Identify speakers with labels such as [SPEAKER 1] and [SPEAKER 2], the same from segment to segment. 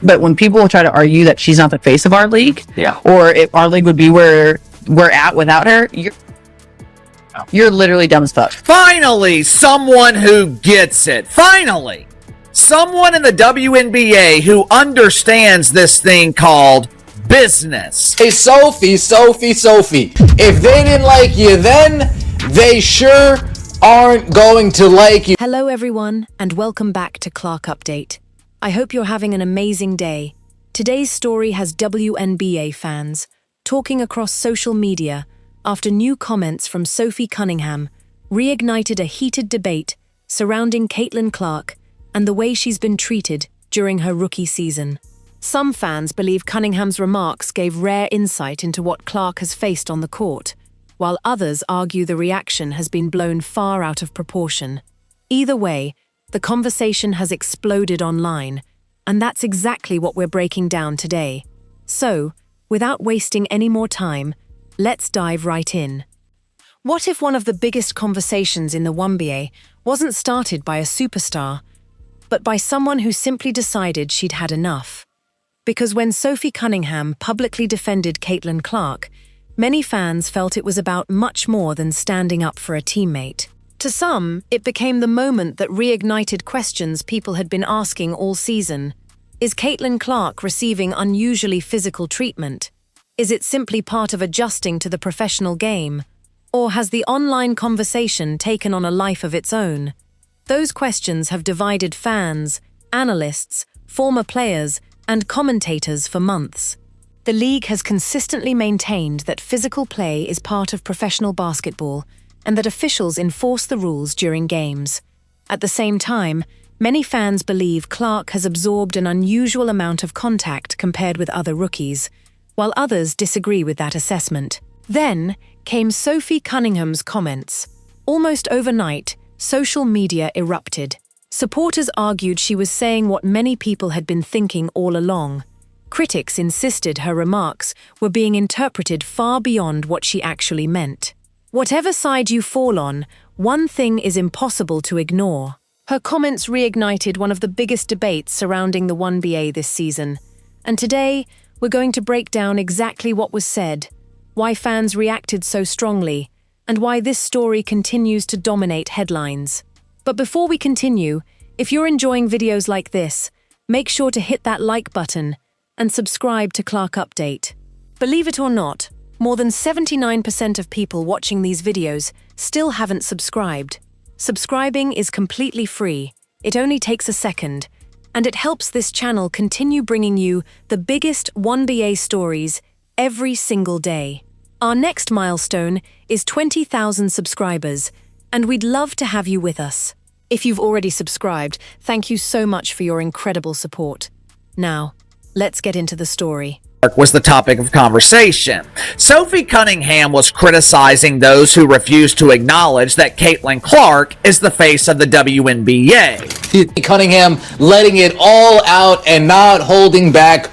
[SPEAKER 1] But when people try to argue that she's not the face of our league,
[SPEAKER 2] Yeah.
[SPEAKER 1] or if our league would be where we're at without her, you're literally dumb as fuck.
[SPEAKER 3] Finally, someone who gets it. Finally, someone in the WNBA who understands this thing called business.
[SPEAKER 4] Hey, Sophie. If they didn't like you then, they sure aren't going to like you.
[SPEAKER 5] Hello everyone, and welcome back to Clark Update. I hope you're having an amazing day. Today's story has WNBA fans talking across social media after new comments from Sophie Cunningham reignited a heated debate surrounding Caitlin Clark and the way she's been treated during her rookie season. Some fans believe Cunningham's remarks gave rare insight into what Clark has faced on the court, while others argue the reaction has been blown far out of proportion. Either way, the conversation has exploded online, and that's exactly what we're breaking down today. So, without wasting any more time, let's dive right in. What if one of the biggest conversations in the WNBA wasn't started by a superstar, but by someone who simply decided she'd had enough? Because when Sophie Cunningham publicly defended Caitlin Clark, many fans felt it was about much more than standing up for a teammate. To some, it became the moment that reignited questions people had been asking all season. Is Caitlin Clark receiving unusually physical treatment? Is it simply part of adjusting to the professional game? Or has the online conversation taken on a life of its own? Those questions have divided fans, analysts, former players, and commentators for months. The league has consistently maintained that physical play is part of professional basketball and that officials enforce the rules during games. At the same time, many fans believe Clark has absorbed an unusual amount of contact compared with other rookies, while others disagree with that assessment. Then came Sophie Cunningham's comments. Almost overnight, social media erupted. Supporters argued she was saying what many people had been thinking all along. Critics insisted her remarks were being interpreted far beyond what she actually meant. Whatever side you fall on, one thing is impossible to ignore. Her comments reignited one of the biggest debates surrounding the WNBA this season. And today, we're going to break down exactly what was said, why fans reacted so strongly, and why this story continues to dominate headlines. But before we continue, if you're enjoying videos like this, make sure to hit that like button and subscribe to Clark Update. Believe it or not, more than 79% of people watching these videos still haven't subscribed. Subscribing is completely free, it only takes a second, and it helps this channel continue bringing you the biggest WNBA stories every single day. Our next milestone is 20,000 subscribers, and we'd love to have you with us. If you've already subscribed, thank you so much for your incredible support. Now, let's get into the story.
[SPEAKER 3] Was the topic of conversation. Sophie Cunningham was criticizing those who refused to acknowledge that Caitlin Clark is the face of the WNBA.
[SPEAKER 4] Cunningham letting it all out and not holding back.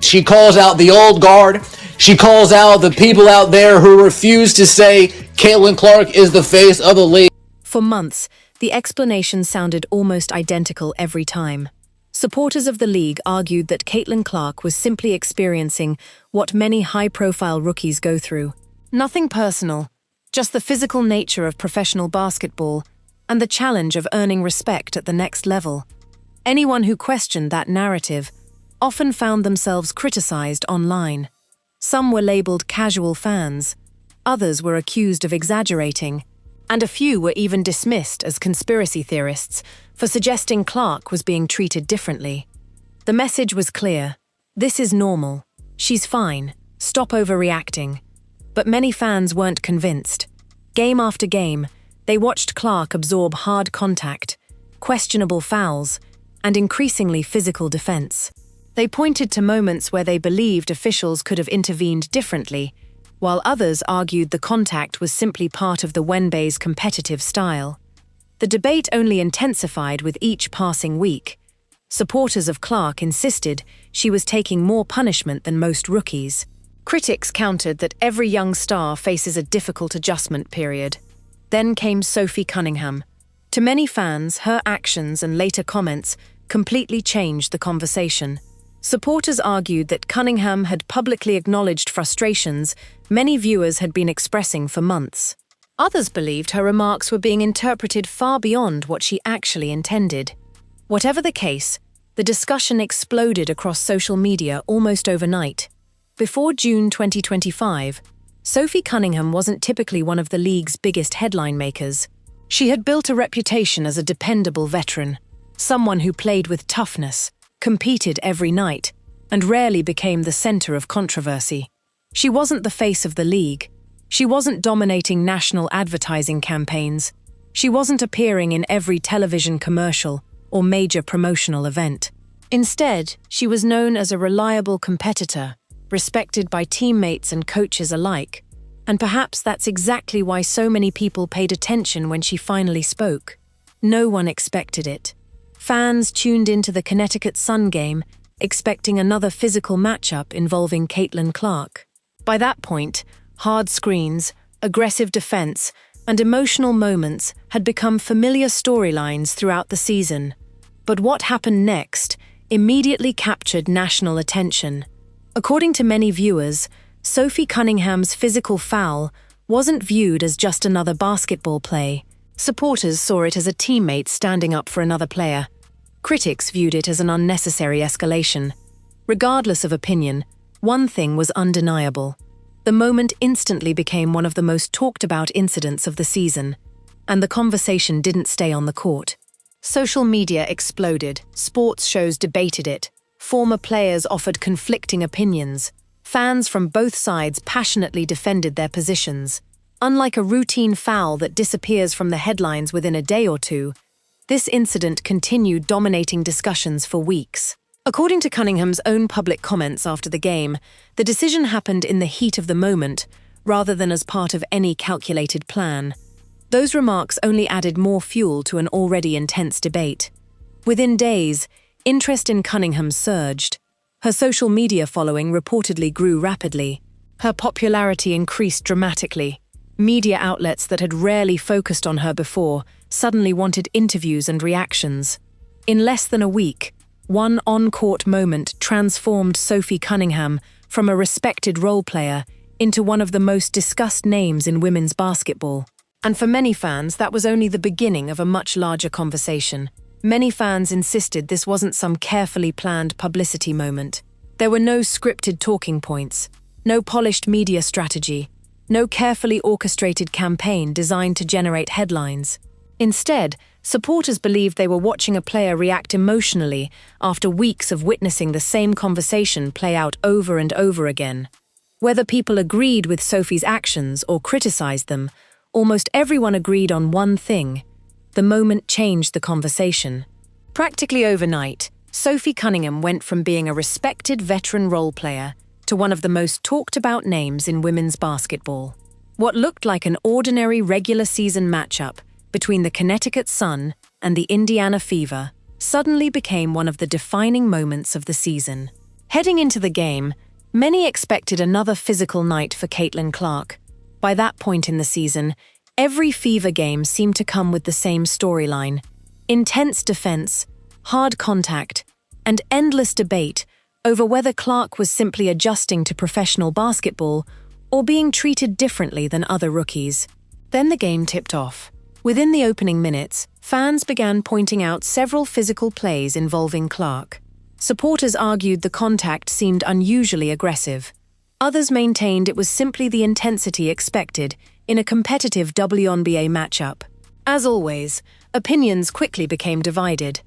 [SPEAKER 4] She calls out the old guard. She calls out the people out there who refuse to say Caitlin Clark is the face of the league.
[SPEAKER 5] For months, the explanation sounded almost identical every time. Supporters of the league argued that Caitlin Clark was simply experiencing what many high-profile rookies go through. Nothing personal, just the physical nature of professional basketball and the challenge of earning respect at the next level. Anyone who questioned that narrative often found themselves criticized online. Some were labeled casual fans, others were accused of exaggerating, and a few were even dismissed as conspiracy theorists for suggesting Clark was being treated differently. The message was clear. This is normal. She's fine. Stop overreacting. But many fans weren't convinced. Game after game, they watched Clark absorb hard contact, questionable fouls, and increasingly physical defense. They pointed to moments where they believed officials could have intervened differently, while others argued the contact was simply part of the WNBA's competitive style. The debate only intensified with each passing week. Supporters of Clark insisted she was taking more punishment than most rookies. Critics countered that every young star faces a difficult adjustment period. Then came Sophie Cunningham. To many fans, her actions and later comments completely changed the conversation. Supporters argued that Cunningham had publicly acknowledged frustrations many viewers had been expressing for months. Others believed her remarks were being interpreted far beyond what she actually intended. Whatever the case, the discussion exploded across social media almost overnight. Before June 2025, Sophie Cunningham wasn't typically one of the league's biggest headline makers. She had built a reputation as a dependable veteran, someone who played with toughness, competed every night, and rarely became the center of controversy. She wasn't the face of the league. She wasn't dominating national advertising campaigns. She wasn't appearing in every television commercial or major promotional event. Instead, she was known as a reliable competitor, respected by teammates and coaches alike. And perhaps that's exactly why so many people paid attention when she finally spoke. No one expected it. Fans tuned into the Connecticut Sun game, expecting another physical matchup involving Caitlin Clark. By that point, hard screens, aggressive defense, and emotional moments had become familiar storylines throughout the season. But what happened next immediately captured national attention. According to many viewers, Sophie Cunningham's physical foul wasn't viewed as just another basketball play. Supporters saw it as a teammate standing up for another player. Critics viewed it as an unnecessary escalation. Regardless of opinion, one thing was undeniable. The moment instantly became one of the most talked about incidents of the season, and the conversation didn't stay on the court. Social media exploded, sports shows debated it, former players offered conflicting opinions, fans from both sides passionately defended their positions. Unlike a routine foul that disappears from the headlines within a day or two, this incident continued dominating discussions for weeks. According to Cunningham's own public comments after the game, the decision happened in the heat of the moment, rather than as part of any calculated plan. Those remarks only added more fuel to an already intense debate. Within days, interest in Cunningham surged. Her social media following reportedly grew rapidly. Her popularity increased dramatically. Media outlets that had rarely focused on her before suddenly wanted interviews and reactions. In less than a week, one on-court moment transformed Sophie Cunningham from a respected role player into one of the most discussed names in women's basketball. And for many fans, that was only the beginning of a much larger conversation. Many fans insisted this wasn't some carefully planned publicity moment. There were no scripted talking points, no polished media strategy, no carefully orchestrated campaign designed to generate headlines. Instead, supporters believed they were watching a player react emotionally after weeks of witnessing the same conversation play out over and over again. Whether people agreed with Sophie's actions or criticized them, almost everyone agreed on one thing: the moment changed the conversation. Practically overnight, Sophie Cunningham went from being a respected veteran role player to one of the most talked about names in women's basketball. What looked like an ordinary regular season matchup between the Connecticut Sun and the Indiana Fever suddenly became one of the defining moments of the season. Heading into the game, many expected another physical night for Caitlin Clark. By that point in the season, every Fever game seemed to come with the same storyline: intense defense, hard contact, and endless debate over whether Clark was simply adjusting to professional basketball or being treated differently than other rookies. Then the game tipped off. Within the opening minutes, fans began pointing out several physical plays involving Clark. Supporters argued the contact seemed unusually aggressive. Others maintained it was simply the intensity expected in a competitive WNBA matchup. As always, opinions quickly became divided.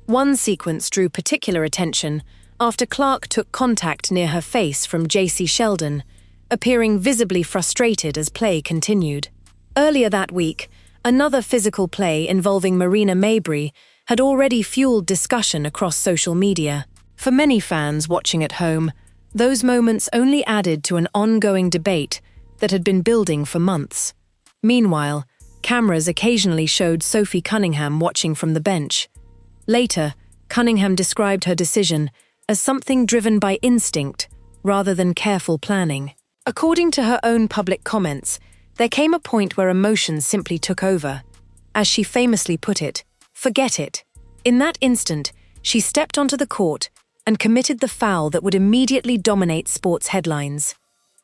[SPEAKER 5] One sequence drew particular attention after Clark took contact near her face from J.C. Sheldon, appearing visibly frustrated as play continued. Earlier that week, another physical play involving Marina Mabrey had already fueled discussion across social media. For many fans watching at home, those moments only added to an ongoing debate that had been building for months. Meanwhile, cameras occasionally showed Sophie Cunningham watching from the bench. Later, Cunningham described her decision as something driven by instinct rather than careful planning. According to her own public comments, there came a point where emotions simply took over. As she famously put it, "Forget it." In that instant, She stepped onto the court and committed the foul that would immediately dominate sports headlines.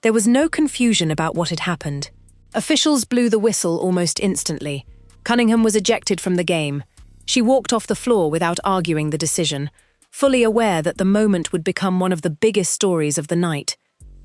[SPEAKER 5] There was no confusion about what had happened. Officials blew the whistle almost instantly. Cunningham was ejected from the game. She walked off the floor without arguing the decision, fully aware that the moment would become one of the biggest stories of the night.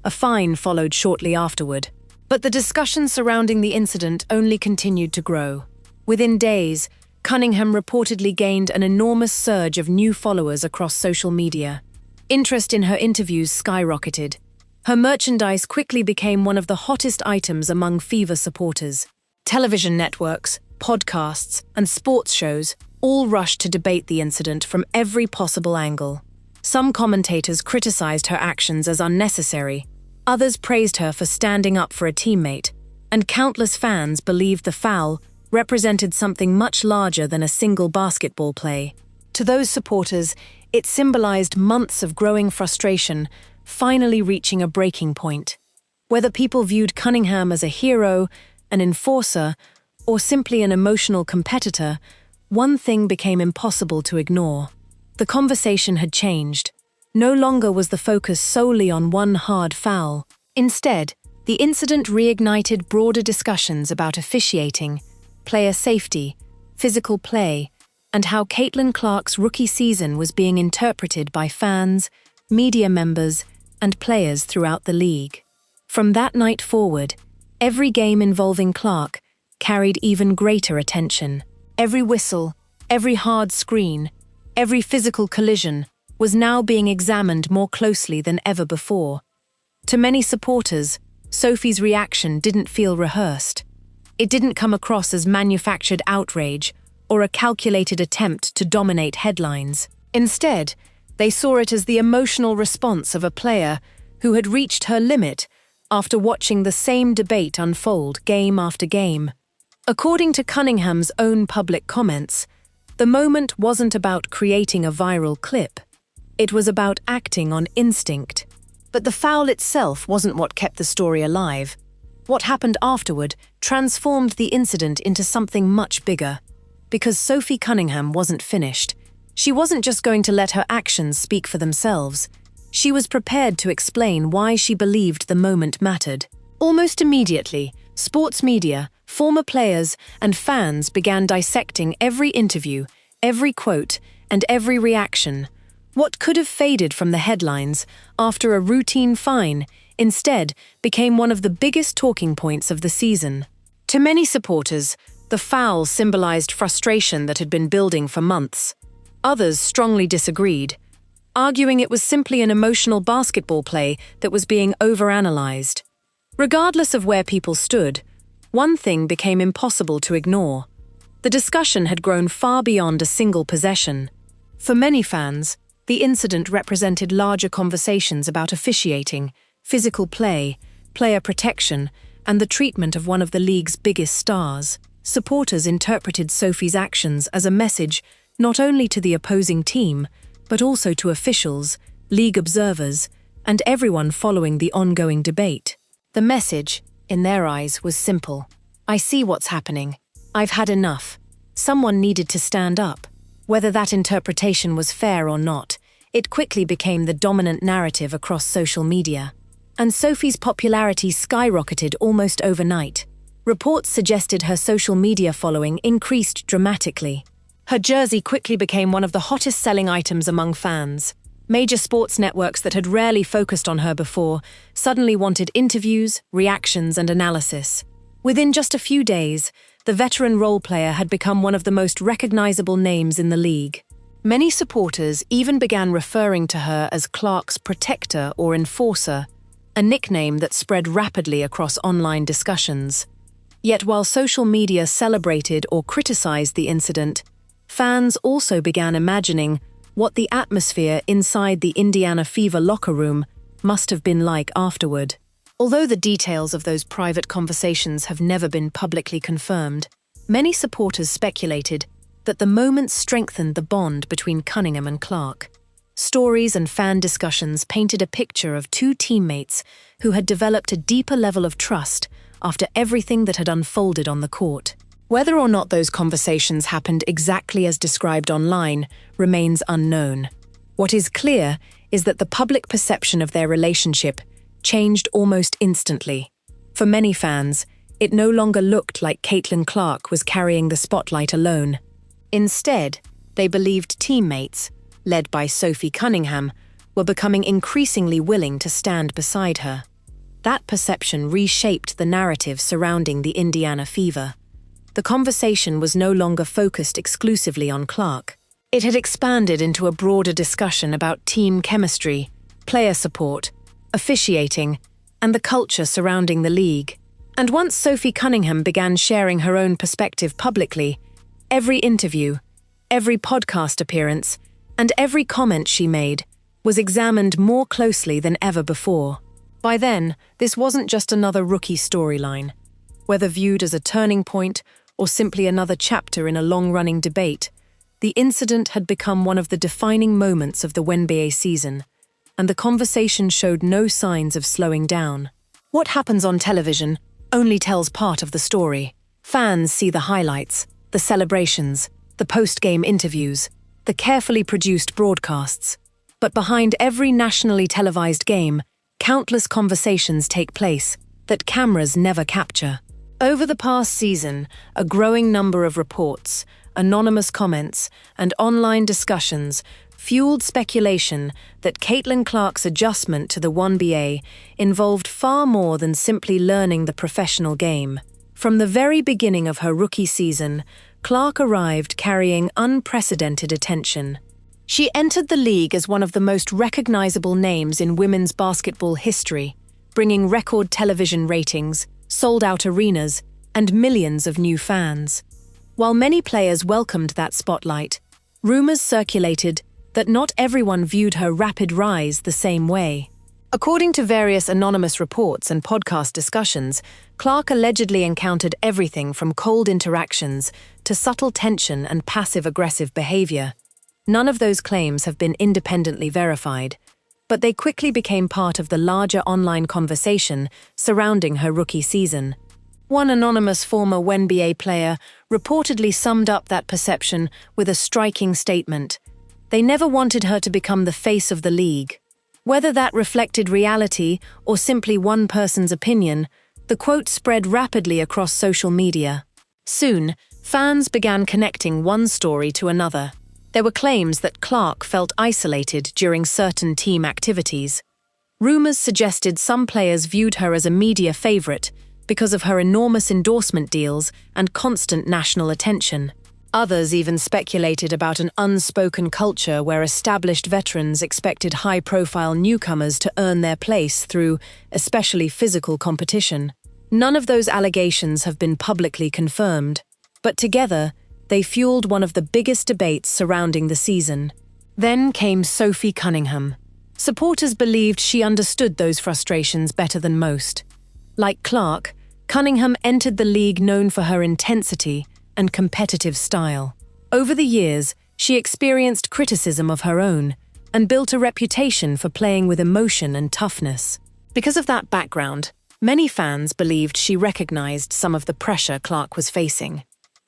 [SPEAKER 5] A fine followed shortly afterward. But the discussion surrounding the incident only continued to grow. Within days, Cunningham reportedly gained an enormous surge of new followers across social media. Interest in her interviews skyrocketed. Her merchandise quickly became one of the hottest items among Fever supporters. Television networks, podcasts, and sports shows all rushed to debate the incident from every possible angle. Some commentators criticized her actions as unnecessary. Others praised her for standing up for a teammate, and countless fans believed the foul represented something much larger than a single basketball play. To those supporters, it symbolized months of growing frustration, finally reaching a breaking point. Whether people viewed Cunningham as a hero, an enforcer, or simply an emotional competitor, one thing became impossible to ignore. The conversation had changed. No longer was the focus solely on one hard foul. Instead, the incident reignited broader discussions about officiating, player safety, physical play, and how Caitlin Clark's rookie season was being interpreted by fans, media members, and players throughout the league. From that night forward, every game involving Clark carried even greater attention. Every whistle, every hard screen, every physical collision was now being examined more closely than ever before. To many supporters, Sophie's reaction didn't feel rehearsed. It didn't come across as manufactured outrage or a calculated attempt to dominate headlines. Instead, they saw it as the emotional response of a player who had reached her limit after watching the same debate unfold game after game. According to Cunningham's own public comments, the moment wasn't about creating a viral clip. It was about acting on instinct. But the foul itself wasn't what kept the story alive. What happened afterward transformed the incident into something much bigger. Because Sophie Cunningham wasn't finished. She wasn't just going to let her actions speak for themselves. She was prepared to explain why she believed the moment mattered. Almost immediately, sports media, former players, and fans began dissecting every interview, every quote, and every reaction. What could have faded from the headlines after a routine fine instead became one of the biggest talking points of the season. To many supporters, the foul symbolized frustration that had been building for months. Others strongly disagreed, arguing it was simply an emotional basketball play that was being overanalyzed. Regardless of where people stood, one thing became impossible to ignore. The discussion had grown far beyond a single possession. For many fans, the incident represented larger conversations about officiating, physical play, player protection, and the treatment of one of the league's biggest stars. Supporters interpreted Sophie's actions as a message not only to the opposing team, but also to officials, league observers, and everyone following the ongoing debate. The message, in their eyes, was simple. I see what's happening. I've had enough. Someone needed to stand up. Whether that interpretation was fair or not, it quickly became the dominant narrative across social media. And Sophie's popularity skyrocketed almost overnight. Reports suggested her social media following increased dramatically. Her jersey quickly became one of the hottest-selling items among fans. Major sports networks that had rarely focused on her before suddenly wanted interviews, reactions, and analysis. Within just a few days, the veteran role player had become one of the most recognizable names in the league. Many supporters even began referring to her as Clark's protector or enforcer, a nickname that spread rapidly across online discussions. Yet while social media celebrated or criticized the incident, fans also began imagining what the atmosphere inside the Indiana Fever locker room must have been like afterward. Although the details of those private conversations have never been publicly confirmed, many supporters speculated that the moment strengthened the bond between Cunningham and Clark. Stories and fan discussions painted a picture of two teammates who had developed a deeper level of trust after everything that had unfolded on the court. Whether or not those conversations happened exactly as described online remains unknown. What is clear is that the public perception of their relationship changed almost instantly. For many fans, it no longer looked like Caitlin Clark was carrying the spotlight alone. Instead, they believed teammates, led by Sophie Cunningham, were becoming increasingly willing to stand beside her. That perception reshaped the narrative surrounding the Indiana Fever. The conversation was no longer focused exclusively on Clark. It had expanded into a broader discussion about team chemistry, player support, officiating, and the culture surrounding the league. And once Sophie Cunningham began sharing her own perspective publicly, every interview, every podcast appearance, and every comment she made was examined more closely than ever before. By then, this wasn't just another rookie storyline. Whether viewed as a turning point or simply another chapter in a long-running debate, the incident had become one of the defining moments of the WNBA season, and the conversation showed no signs of slowing down. What happens on television only tells part of the story. Fans see the highlights, the celebrations, the post-game interviews, the carefully produced broadcasts. But behind every nationally televised game, countless conversations take place that cameras never capture. Over the past season, a growing number of reports, anonymous comments, and online discussions fueled speculation that Caitlin Clark's adjustment to the WNBA involved far more than simply learning the professional game. From the very beginning of her rookie season, Clark arrived carrying unprecedented attention. She entered the league as one of the most recognizable names in women's basketball history, bringing record television ratings, sold-out arenas, and millions of new fans. While many players welcomed that spotlight, rumors circulated that not everyone viewed her rapid rise the same way. According to various anonymous reports and podcast discussions, Clark allegedly encountered everything from cold interactions to subtle tension and passive-aggressive behavior. None of those claims have been independently verified, but they quickly became part of the larger online conversation surrounding her rookie season. One anonymous former WNBA player reportedly summed up that perception with a striking statement: "They never wanted her to become the face of the league." Whether that reflected reality or simply one person's opinion, the quote spread rapidly across social media. Soon, fans began connecting one story to another. There were claims that Clark felt isolated during certain team activities. Rumors suggested some players viewed her as a media favorite because of her enormous endorsement deals and constant national attention. Others even speculated about an unspoken culture where established veterans expected high-profile newcomers to earn their place through especially physical competition. None of those allegations have been publicly confirmed, but together, they fueled one of the biggest debates surrounding the season. Then came Sophie Cunningham. Supporters believed she understood those frustrations better than most. Like Clark, Cunningham entered the league known for her intensity and competitive style. Over the years, she experienced criticism of her own and built a reputation for playing with emotion and toughness. Because of that background, many fans believed she recognized some of the pressure Clark was facing.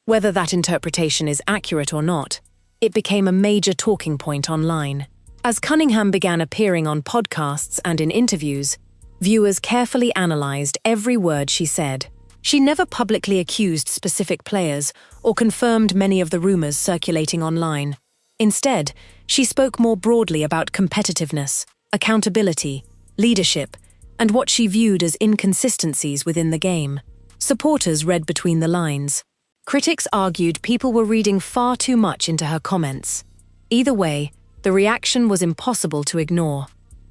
[SPEAKER 5] Whether that interpretation is accurate or not, it became a major talking point online. As Cunningham began appearing on podcasts and in interviews, viewers carefully analyzed every word she said. She never publicly accused specific players or confirmed many of the rumors circulating online. Instead, she spoke more broadly about competitiveness, accountability, leadership, and what she viewed as inconsistencies within the game. Supporters read between the lines. Critics argued people were reading far too much into her comments. Either way, the reaction was impossible to ignore.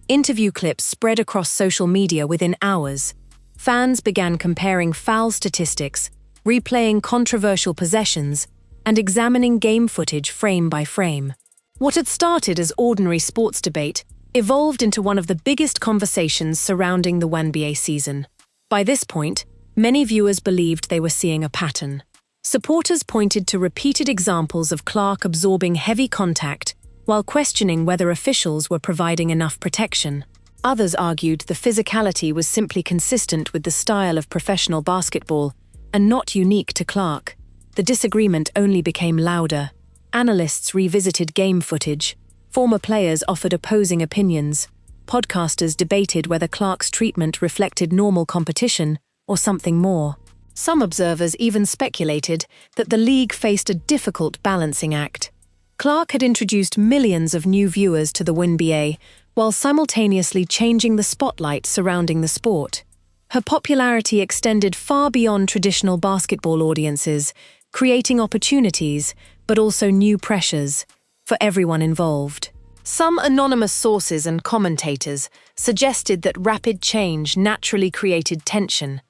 [SPEAKER 5] Interview clips spread across social media within hours. Fans began comparing foul statistics, replaying controversial possessions, and examining game footage frame by frame. What had started as ordinary sports debate evolved into one of the biggest conversations surrounding the WNBA season. By this point, many viewers believed they were seeing a pattern. Supporters pointed to repeated examples of Clark absorbing heavy contact while questioning whether officials were providing enough protection. Others argued the physicality was simply consistent with the style of professional basketball and not unique to Clark. the disagreement only became louder. Analysts revisited game footage. Former players offered opposing opinions. Podcasters debated whether Clark's treatment reflected normal competition or something more. Some observers even speculated that the league faced a difficult balancing act. Clark had introduced millions of new viewers to the WNBA, while simultaneously changing the spotlight surrounding the sport. Her popularity extended far beyond traditional basketball audiences, creating opportunities, but also new pressures, for everyone involved. Some anonymous sources and commentators suggested that rapid change naturally created tension.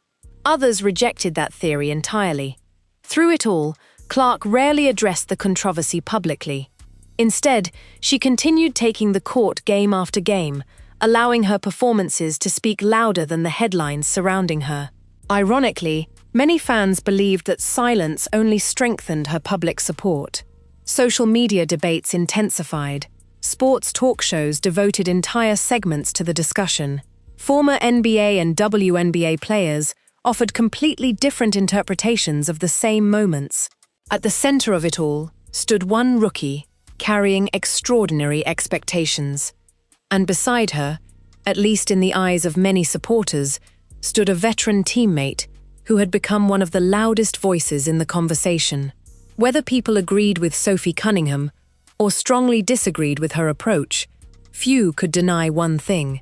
[SPEAKER 5] Others rejected that theory entirely. Through it all, Clark rarely addressed the controversy publicly. Instead, she continued taking the court game after game, allowing her performances to speak louder than the headlines surrounding her. Ironically, many fans believed that silence only strengthened her public support. Social media debates intensified. Sports talk shows devoted entire segments to the discussion. Former NBA and WNBA players offered completely different interpretations of the same moments. At the center of it all stood one rookie, carrying extraordinary expectations. And beside her, at least in the eyes of many supporters, stood a veteran teammate who had become one of the loudest voices in the conversation. Whether people agreed with Sophie Cunningham or strongly disagreed with her approach, few could deny one thing.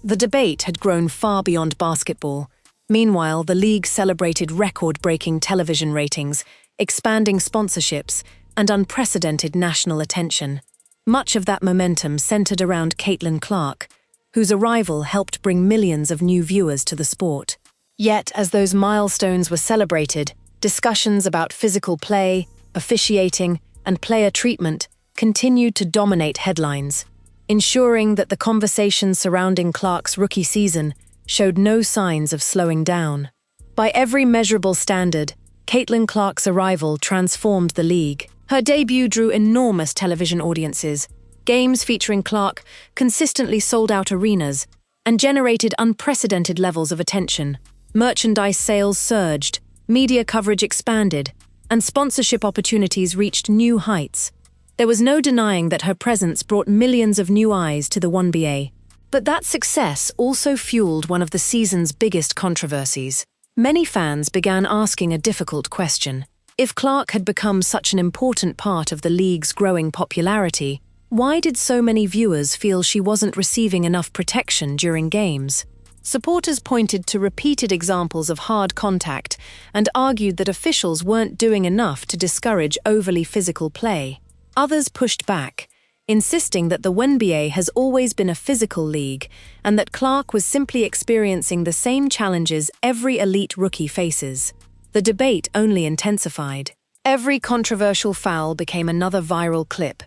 [SPEAKER 5] The debate had grown far beyond basketball. Meanwhile, the league celebrated record-breaking television ratings, expanding sponsorships, and unprecedented national attention. Much of that momentum centered around Caitlin Clark, whose arrival helped bring millions of new viewers to the sport. Yet, as those milestones were celebrated, discussions about physical play, officiating, and player treatment continued to dominate headlines, ensuring that the conversation surrounding Clark's rookie season showed no signs of slowing down. By every measurable standard, Caitlin Clark's arrival transformed the league. Her debut drew enormous television audiences. Games featuring Clark consistently sold out arenas and generated unprecedented levels of attention. Merchandise sales surged, media coverage expanded, and sponsorship opportunities reached new heights. There was no denying that her presence brought millions of new eyes to the WNBA. But that success also fueled one of the season's biggest controversies. Many fans began asking a difficult question. If Clark had become such an important part of the league's growing popularity, why did so many viewers feel she wasn't receiving enough protection during games? Supporters pointed to repeated examples of hard contact and argued that officials weren't doing enough to discourage overly physical play. Others pushed back, insisting that the WNBA has always been a physical league and that Clark was simply experiencing the same challenges every elite rookie faces. The debate only intensified. Every controversial foul became another viral clip.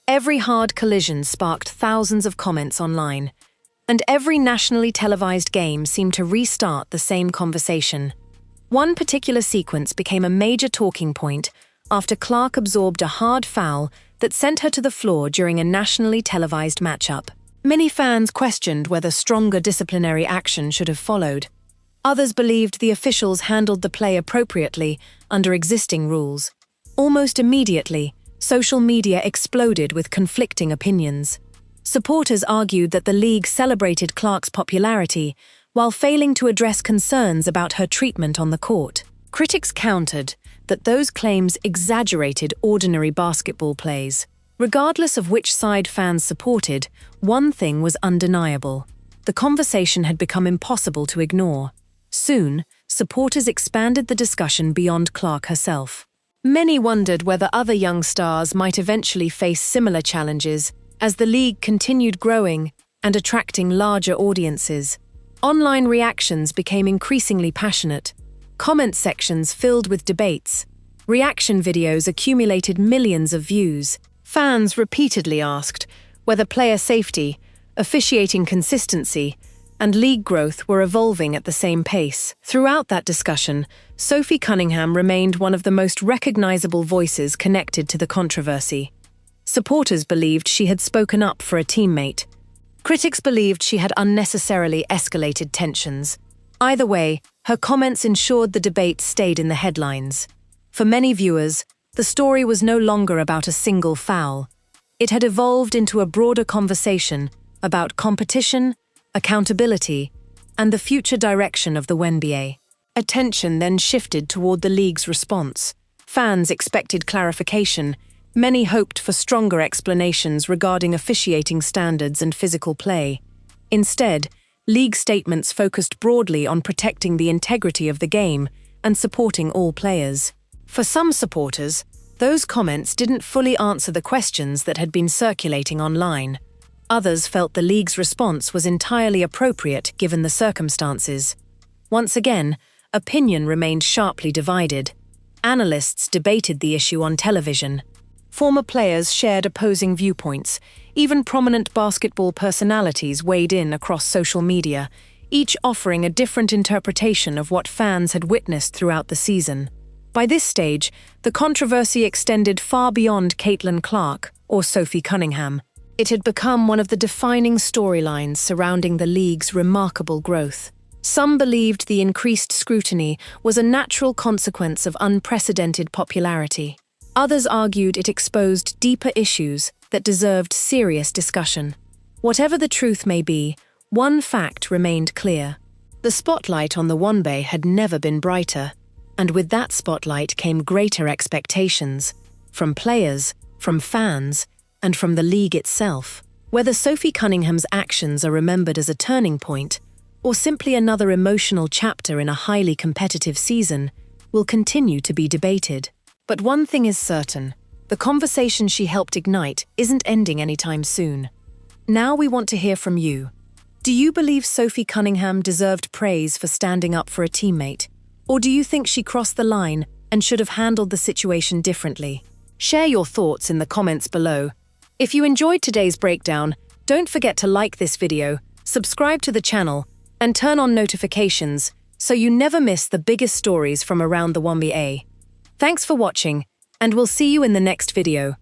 [SPEAKER 5] Every hard collision sparked thousands of comments online, and every nationally televised game seemed to restart the same conversation. One particular sequence became a major talking point after Clark absorbed a hard foul that sent her to the floor during a nationally televised matchup. Many fans questioned whether stronger disciplinary action should have followed. Others believed the officials handled the play appropriately under existing rules. Almost immediately, social media exploded with conflicting opinions. Supporters argued that the league celebrated Clark's popularity while failing to address concerns about her treatment on the court. Critics countered that those claims exaggerated ordinary basketball plays. Regardless of which side fans supported, one thing was undeniable. The conversation had become impossible to ignore. Soon, supporters expanded the discussion beyond Clark herself. Many wondered whether other young stars might eventually face similar challenges as the league continued growing and attracting larger audiences. Online reactions became increasingly passionate. Comment sections filled with debates. Reaction videos accumulated millions of views. Fans repeatedly asked whether player safety, officiating consistency, and league growth were evolving at the same pace. Throughout that discussion, Sophie Cunningham remained one of the most recognizable voices connected to the controversy. Supporters believed she had spoken up for a teammate. Critics believed she had unnecessarily escalated tensions. Either way, her comments ensured the debate stayed in the headlines. For many viewers, the story was no longer about a single foul. It had evolved into a broader conversation about competition, accountability, and the future direction of the WNBA. Attention then shifted toward the league's response. Fans expected clarification. Many hoped for stronger explanations regarding officiating standards and physical play. Instead, league statements focused broadly on protecting the integrity of the game and supporting all players. For some supporters, those comments didn't fully answer the questions that had been circulating online. Others felt the league's response was entirely appropriate given the circumstances. Once again, opinion remained sharply divided. Analysts debated the issue on television. Former players shared opposing viewpoints. Even prominent basketball personalities weighed in across social media, each offering a different interpretation of what fans had witnessed throughout the season. By this stage, the controversy extended far beyond Caitlin Clark or Sophie Cunningham. It had become one of the defining storylines surrounding the league's remarkable growth. Some believed the increased scrutiny was a natural consequence of unprecedented popularity. Others argued it exposed deeper issues that deserved serious discussion. Whatever the truth may be, one fact remained clear. The spotlight on the WNBA had never been brighter, and with that spotlight came greater expectations from players, from fans, and from the league itself. Whether Sophie Cunningham's actions are remembered as a turning point or simply another emotional chapter in a highly competitive season will continue to be debated. But one thing is certain, the conversation she helped ignite isn't ending anytime soon. Now we want to hear from you. Do you believe Sophie Cunningham deserved praise for standing up for a teammate? Or do you think she crossed the line and should have handled the situation differently? Share your thoughts in the comments below. If you enjoyed today's breakdown, don't forget to like this video, subscribe to the channel, and turn on notifications so you never miss the biggest stories from around the WNBA. Thanks for watching, and we'll see you in the next video.